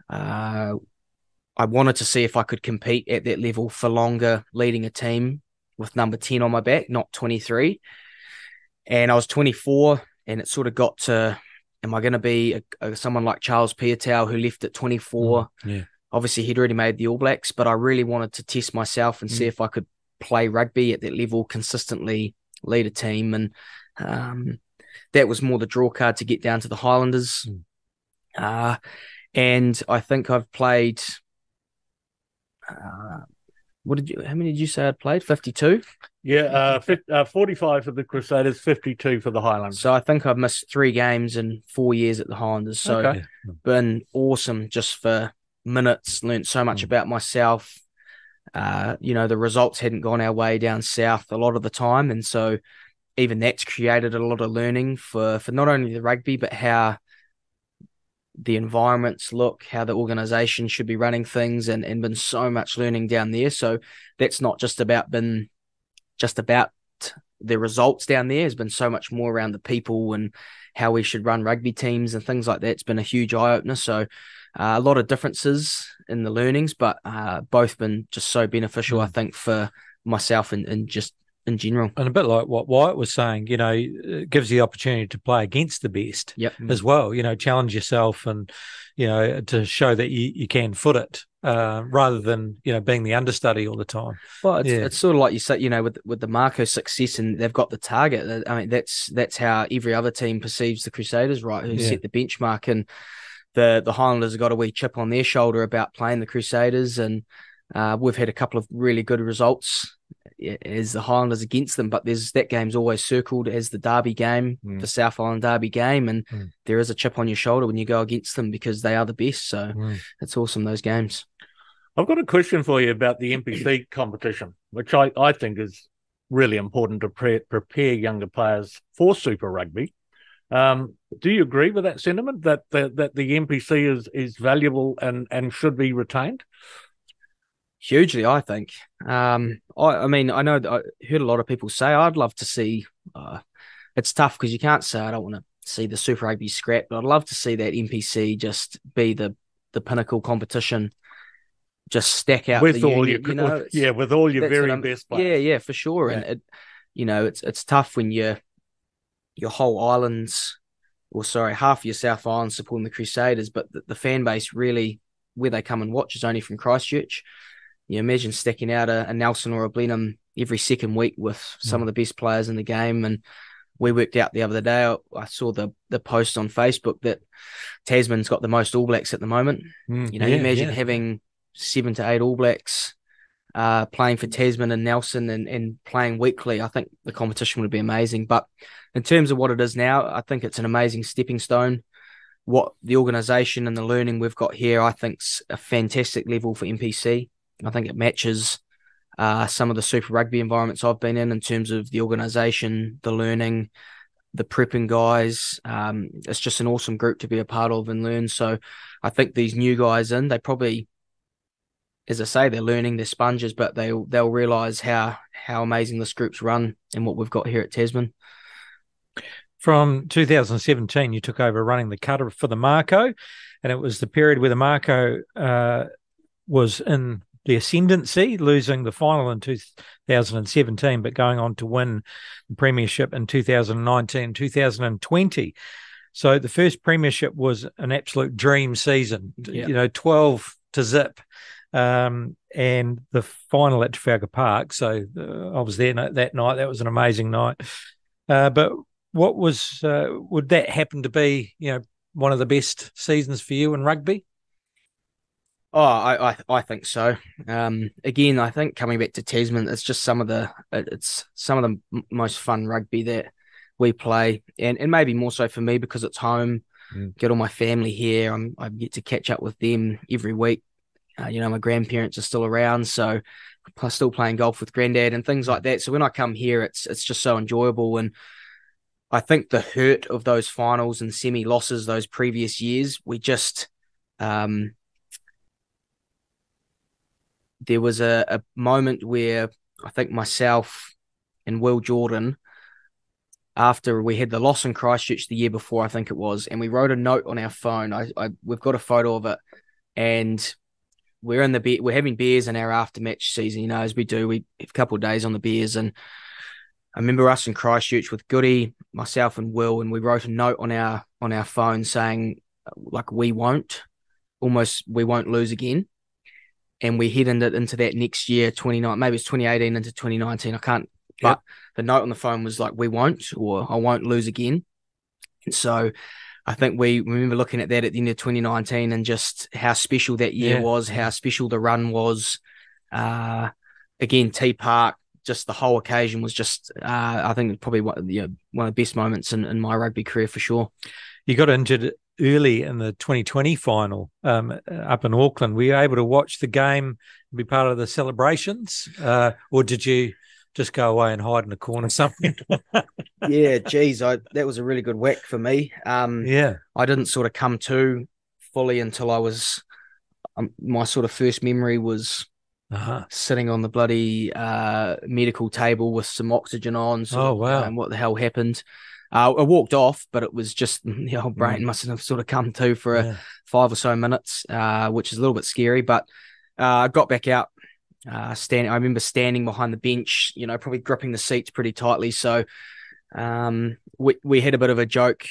I wanted to see if I could compete at that level for longer, leading a team with number 10 on my back, not 23. And I was 24. And it sort of got to, am I going to be someone like Charles Piatow who left at 24? Obviously, he'd already made the All Blacks, but I really wanted to test myself and see if I could play rugby at that level consistently, lead a team. And that was more the draw card to get down to the Highlanders. And I think I've played, how many did you say I'd played? 52? Yeah, 45 for the Crusaders, 52 for the Highlanders. So I think I've missed 3 games in 4 years at the Highlanders. So been awesome just for minutes, learned so much about myself. The results hadn't gone our way down south a lot of the time. And so even that's created a lot of learning for not only the rugby, but how the environments look, how the organisation should be running things, and been so much learning down there. So that's not just about the results down there. Has been so much more around the people and how we should run rugby teams and things like that. It's been a huge eye-opener. So a lot of differences in the learnings, but both been just so beneficial, I think, for myself and just in general. And a bit like what Wyatt was saying, it gives you the opportunity to play against the best as well, challenge yourself and, to show that you can foot it rather than, being the understudy all the time. Well, it's sort of like you said, with the Mako success, and they've got the target. I mean, that's how every other team perceives the Crusaders, right? Who set the benchmark, and the Highlanders have got a wee chip on their shoulder about playing the Crusaders, and we've had a couple of really good results as the Highlanders against them, but that game's always circled as the derby game, the South Island derby game, and there is a chip on your shoulder when you go against them because they are the best. So it's awesome, those games. I've got a question for you about the NPC competition, which I think is really important to prepare younger players for Super Rugby. Do you agree with that sentiment that the NPC is valuable and should be retained? Hugely, I think. I mean, I know that I heard a lot of people say I'd love to see. It's tough because you can't say I don't want to see the Super Rugby scrap, but I'd love to see that NPC just be the pinnacle competition. Just stack out with the all unit, with all your very best players. Yeah, for sure. Yeah. And it's tough when your whole islands, or sorry, half your South Island supporting the Crusaders, but the fan base really, where they come and watch is only from Christchurch. You imagine stacking out a Nelson or a Blenheim every second week with some of the best players in the game. And we worked out the other day, I saw the post on Facebook that Tasman's got the most All Blacks at the moment. Imagine having 7 to 8 All Blacks playing for Tasman and Nelson and playing weekly. I think the competition would be amazing. But in terms of what it is now, I think it's an amazing stepping stone. What the organisation and the learning we've got here, I think, is a fantastic level for NPC. I think it matches some of the Super Rugby environments I've been in terms of the organisation, the learning, the prepping guys. It's just an awesome group to be a part of and learn. So I think these new guys they probably, as I say, they're learning, they're sponges, but they'll realise how amazing this group's run and what we've got here at Tasman. From 2017, you took over running the cutter for the Mako, and it was the period where the Mako was in the ascendancy, losing the final in 2017, but going on to win the premiership in 2019, 2020. So the first premiership was an absolute dream season, 12 to zip. And the final at Trafalgar Park. So I was there that night. That was an amazing night. But what would that happen to be, one of the best seasons for you in rugby? Oh, I think so. Again, I think coming back to Tasman, it's just some of the most fun rugby that we play, and maybe more so for me because it's home. Get all my family here. I get to catch up with them every week. My grandparents are still around, so I'm still playing golf with granddad and things like that. So when I come here, it's just so enjoyable. And I think the hurt of those finals and semi losses those previous years, we just there was a moment where I think myself and Will Jordan, after we had the loss in Christchurch the year before, I think it was, and we wrote a note on our phone. We've got a photo of it, and we're having beers in our after match season, as we do. We have a couple of days on the beers, and I remember us in Christchurch with Goody, myself, and Will, and we wrote a note on our phone saying, like, we won't lose again. And we headed into that next year, 29, maybe it's 2018 into 2019. I can't, but the note on the phone was like, we won't, or I won't lose again. And so I think we remember looking at that at the end of 2019 and just how special that year was, how special the run was. Again, T Park, just the whole occasion was just, I think probably one of the best moments in my rugby career for sure. You got injured early in the 2020 final up in Auckland. Were you able to watch the game and be part of the celebrations, or did you just go away and hide in a corner somewhere? Yeah, geez, that was a really good whack for me. I didn't sort of come to fully until I was my sort of first memory was sitting on the bloody medical table with some oxygen on. And what the hell happened? I walked off, but it was just the old brain mustn't have sort of come to for 5 or so minutes, which is a little bit scary. But I got back out, I remember standing behind the bench, probably gripping the seats pretty tightly. So we had a bit of a joke.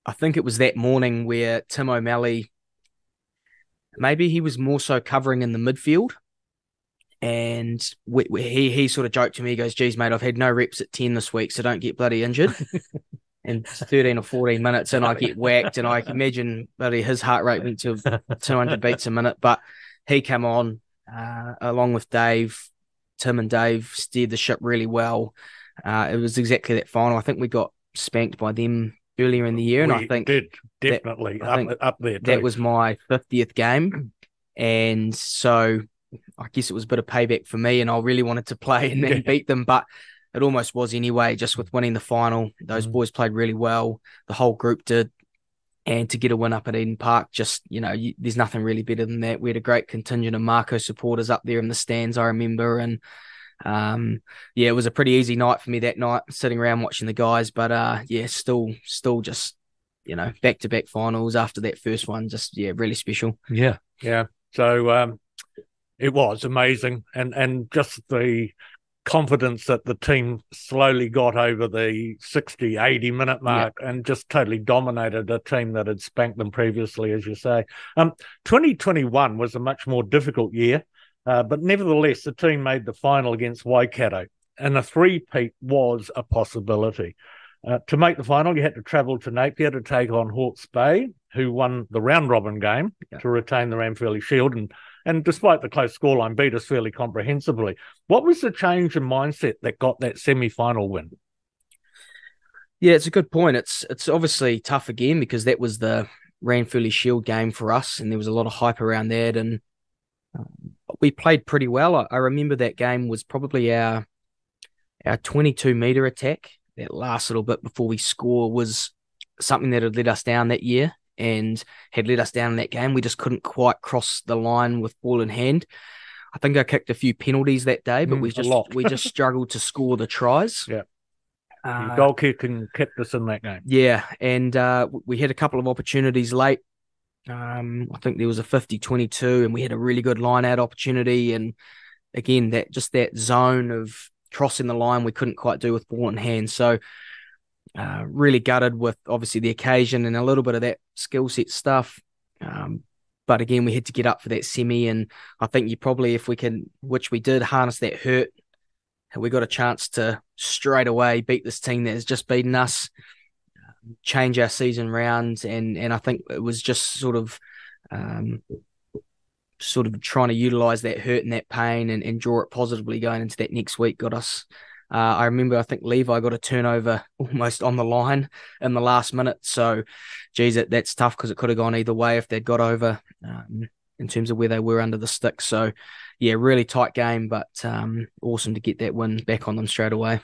I think it was that morning where Tim O'Malley, maybe he was more so covering in the midfield. And he sort of joked to me, he goes, geez, mate, I've had no reps at 10 this week, so don't get bloody injured. And 13 or 14 minutes and I get whacked, and I can imagine bloody his heart rate went to 200 beats a minute. But he came on along with Dave. Tim and Dave steered the ship really well. It was exactly that final. I think we got spanked by them earlier in the year, and I think did definitely up there too. That was my 50th game, and so I guess it was a bit of payback for me, and I really wanted to play and then beat them, but it almost was anyway, just with winning the final. Those boys played really well. The whole group did. And to get a win up at Eden Park, just, there's nothing really better than that. We had a great contingent of Mako supporters up there in the stands, I remember, and Yeah, it was a pretty easy night for me that night, sitting around watching the guys. But yeah, still just, back-to-back finals after that first one. Just, yeah, really special. Yeah. Yeah. So it was amazing. And just the confidence that the team slowly got over the 60, 80-minute mark and just totally dominated a team that had spanked them previously, as you say. 2021 was a much more difficult year, but nevertheless, the team made the final against Waikato, and a three-peat was a possibility. To make the final, you had to travel to Napier to take on Hawke's Bay, who won the round-robin game to retain the Ranfurly Shield, and despite the close scoreline, beat us fairly comprehensively. What was the change in mindset that got that semi-final win? Yeah, it's a good point. It's obviously tough again because that was the Ranfurly Shield game for us, and there was a lot of hype around that, and we played pretty well. I remember that game was probably our 22-metre attack. That last little bit before we score was something that had let us down that year and had let us down in that game. We just couldn't quite cross the line with ball in hand. I think I kicked a few penalties that day, but we just struggled to score the tries. Yeah. Your goal kicking kept us in that game. Yeah, and we had a couple of opportunities late. I think there was a 50-22, and we had a really good line-out opportunity. And again, that zone of crossing the line we couldn't quite do with ball in hand. So really gutted with obviously the occasion and a little bit of that skill set stuff. But again, we had to get up for that semi, and I think you probably, if we can, which we did, harness that hurt, we got a chance to straight away beat this team that has just beaten us, change our season round, and I think it was just sort of trying to utilise that hurt and that pain and draw it positively going into that next week got us. I remember, I think Levi got a turnover almost on the line in the last minute. So, geez, that's tough because it could have gone either way if they'd got over in terms of where they were under the stick. So, yeah, really tight game, but awesome to get that win back on them straight away.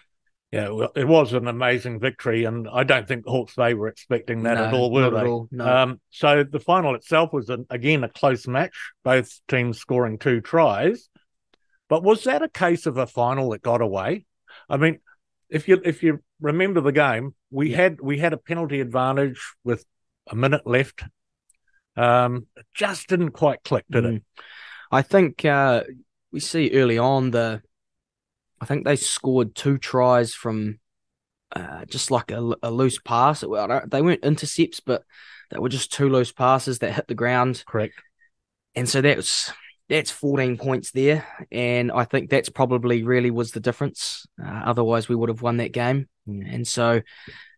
Yeah, well, it was an amazing victory, and I don't think Hawke's Bay were expecting that at all, were they? At all, no. So the final itself was, again, a close match, both teams scoring 2 tries. But was that a case of a final that got away? I mean, if you remember the game, we had a penalty advantage with a minute left. It just didn't quite click, did it? I think we see early on I think they scored 2 tries from just like a loose pass. Well, they weren't intercepts, but they were just 2 loose passes that hit the ground. Correct. And so that's 14 points there, and I think that's probably really was the difference. Otherwise, we would have won that game. And so,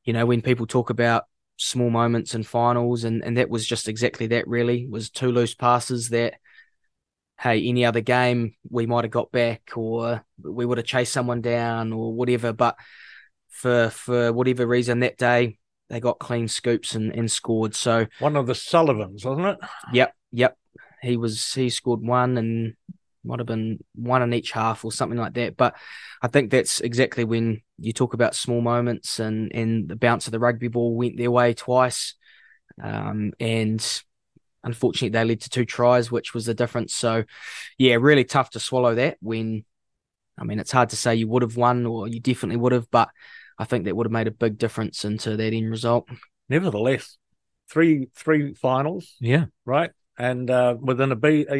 when people talk about small moments in finals, and that was just exactly that. Really, was 2 loose passes that, hey, any other game we might have got back, or we would have chased someone down, or whatever. But for whatever reason that day, they got clean scoops and scored. So one of the Sullivans, wasn't it? Yep. He scored 1 and might have been 1 in each half or something like that. But I think that's exactly when you talk about small moments, and the bounce of the rugby ball went their way twice. And unfortunately, they led to 2 tries, which was the difference. So, yeah, really tough to swallow that it's hard to say you would have won or you definitely would have, but I think that would have made a big difference into that end result. Nevertheless, three finals. Yeah. Right. And within a whisker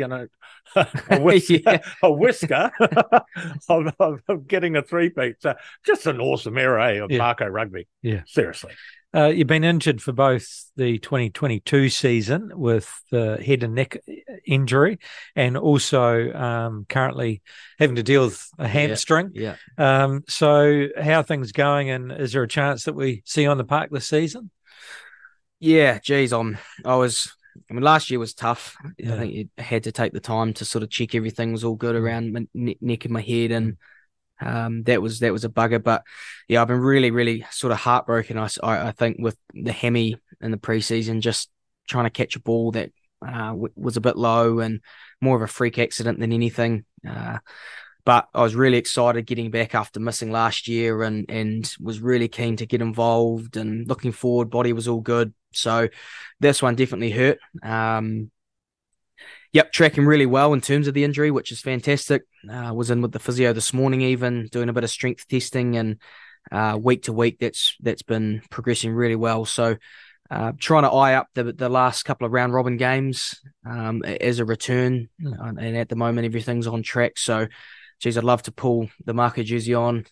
of getting a 3-peat. So just an awesome era of Mako rugby. Yeah. Seriously. You've been injured for both the 2022 season with the head and neck injury, and also currently having to deal with a hamstring. Yeah. So how are things going, and is there a chance that we see you on the park this season? Yeah, geez, last year was tough. Yeah. I think you had to take the time to sort of check everything was all good around my neck and my head, and that was a bugger. But yeah, I've been really, really sort of heartbroken. I think with the hammy in the preseason, just trying to catch a ball that was a bit low and more of a freak accident than anything. But I was really excited getting back after missing last year, and was really keen to get involved and looking forward. Body was all good. So this one definitely hurt. Yep, tracking really well in terms of the injury, which is fantastic. Was in with the physio this morning, even doing a bit of strength testing, and week to week, that's been progressing really well. So, trying to eye up the last couple of round robin games as a return, and at the moment everything's on track. So, geez, I'd love to pull the Mako jersey on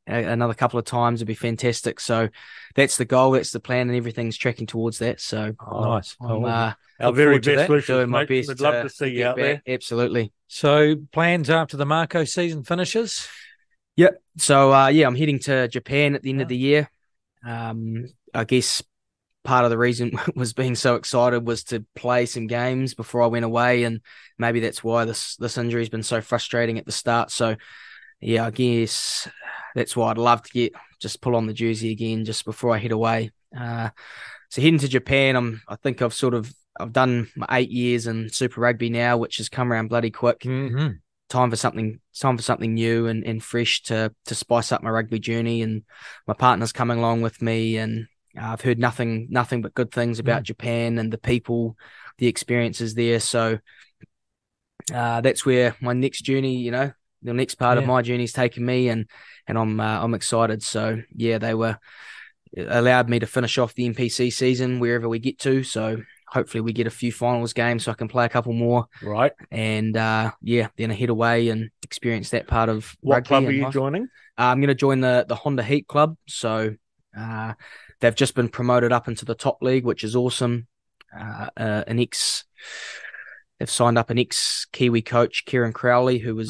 another couple of times. It'd be fantastic. So, that's the goal, that's the plan, and everything's tracking towards that. So, nice. Our very best wishes, doing my mate. best. We'd love to see you out there. Absolutely. So plans after the Mako season finishes? Yep. So I'm heading to Japan at the end of the year. I guess part of the reason was being so excited was to play some games before I went away, and maybe that's why this injury has been so frustrating at the start. So yeah, I guess that's why I'd love to just pull on the jersey again just before I head away. So heading to Japan, I think I've done my 8 years in Super Rugby now, which has come around bloody quick. Mm-hmm. Time for something new and fresh to spice up my rugby journey. And my partner's coming along with me, and I've heard nothing but good things about Japan and the people, the experiences there. So that's where my next journey, the next part of my journey is taking me, and I'm excited. So yeah, they allowed me to finish off the NPC season wherever we get to. So hopefully we get a few finals games so I can play a couple more. Right. And then I head away and experience that part of what rugby. club are you joining? I'm going to join the Honda Heat Club. So they've just been promoted up into the top league, which is awesome. They've signed up an ex-Kiwi coach, Kieran Crowley, who was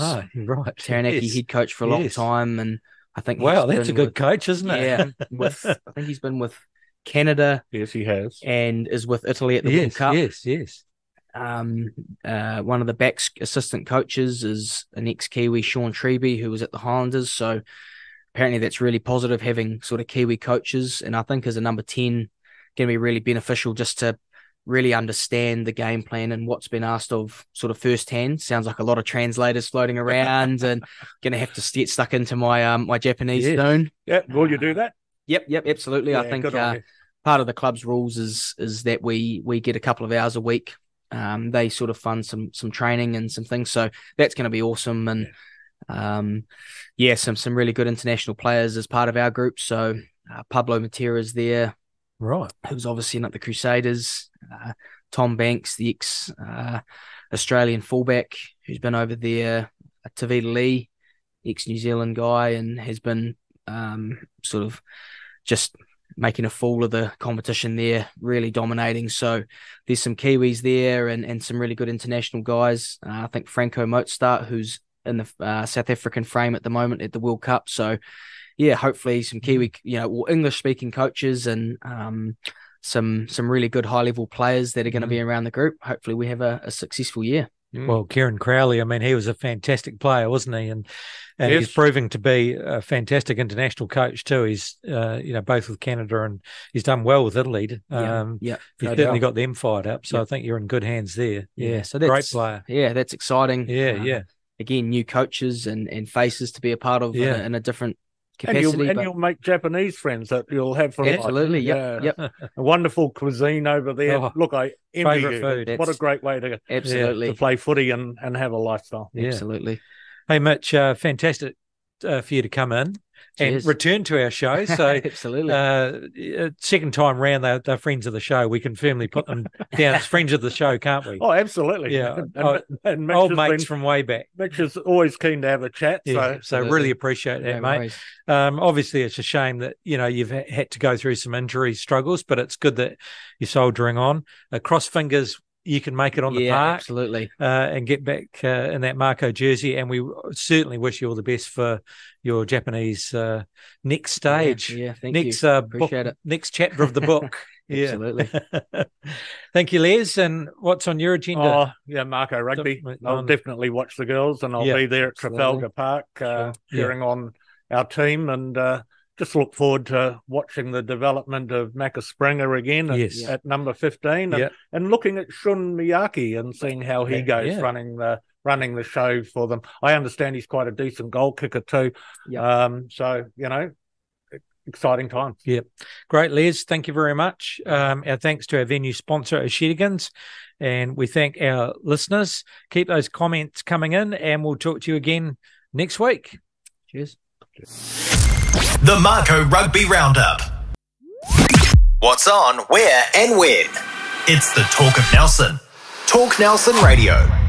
Taranaki head coach for a long time. And I think that's a good coach, isn't it? Yeah. I think he's been with Canada. Yes, he has. And is with Italy at the World Cup. Yes. One of the backs assistant coaches is an ex-Kiwi, Sean Treby, who was at the Highlanders. So apparently that's really positive, having sort of Kiwi coaches. And I think as a number 10, going to be really beneficial just to really understand the game plan and what's been asked of sort of firsthand. Sounds like a lot of translators floating around, and going to have to get stuck into my my Japanese soon. Yeah, will you do that? Yep, absolutely. I think part of the club's rules is that we get a couple of hours a week. They sort of fund some training and some things, so that's going to be awesome. And some really good international players as part of our group. So Pablo Matera's there, right? Who's obviously not the Crusaders. Tom Banks, the ex Australian fullback, who's been over there. Tavita Lee, ex New Zealand guy, and has been sort of just making a fool of the competition there, really dominating. So there's some Kiwis there and some really good international guys. I think Franco Mozart, who's in the South African frame at the moment at the World Cup. So yeah, hopefully some Kiwi, English speaking coaches and some really good high level players that are going to be around the group. Hopefully we have a successful year. Well, Kieran Crowley, I mean, he was a fantastic player, wasn't he? And he's proving to be a fantastic international coach too. He's, both with Canada, and he's done well with Italy. He's certainly got them fired up. So I think you're in good hands there. Yeah, so that's great player. Yeah, that's exciting. Yeah. Again, new coaches and faces to be a part of in a different capacity. And you'll make Japanese friends that you'll have for absolutely. Yep. A wonderful cuisine over there. Look, I envy you. Food. What a great way to to play footy and have a lifestyle. Yeah. Absolutely. Hey, Mitch, fantastic for you to come in and return to our show. So absolutely. Second time round, they're friends of the show. We can firmly put them down as friends of the show, can't we? Oh, absolutely. Yeah. And old mates from way back. Mitch is always keen to have a chat. So really appreciate that, mate. Obviously, it's a shame that, you've had to go through some injury struggles, but it's good that you're soldiering on. Cross fingers, you can make it on the park. Absolutely. And get back in that Mako jersey. And we certainly wish you all the best for your Japanese next stage. Yeah, thank you. Appreciate it. Next chapter of the book. Absolutely. Thank you, Les. And what's on your agenda? Mako Rugby. I'll definitely watch the girls, and I'll be there at Trafalgar Park cheering on our team, and just look forward to watching the development of Maka Springer again at number 15 and looking at Shun Miyake and seeing how he goes running the show for them. I understand he's quite a decent goal kicker too. So, exciting times. Yep. Great, Les. Thank you very much. Our thanks to our venue sponsor, O'Shedigans, and we thank our listeners. Keep those comments coming in, and we'll talk to you again next week. Cheers. The Mako Rugby Roundup. What's on, where, and when. It's the Talk of Nelson. Talk Nelson Radio.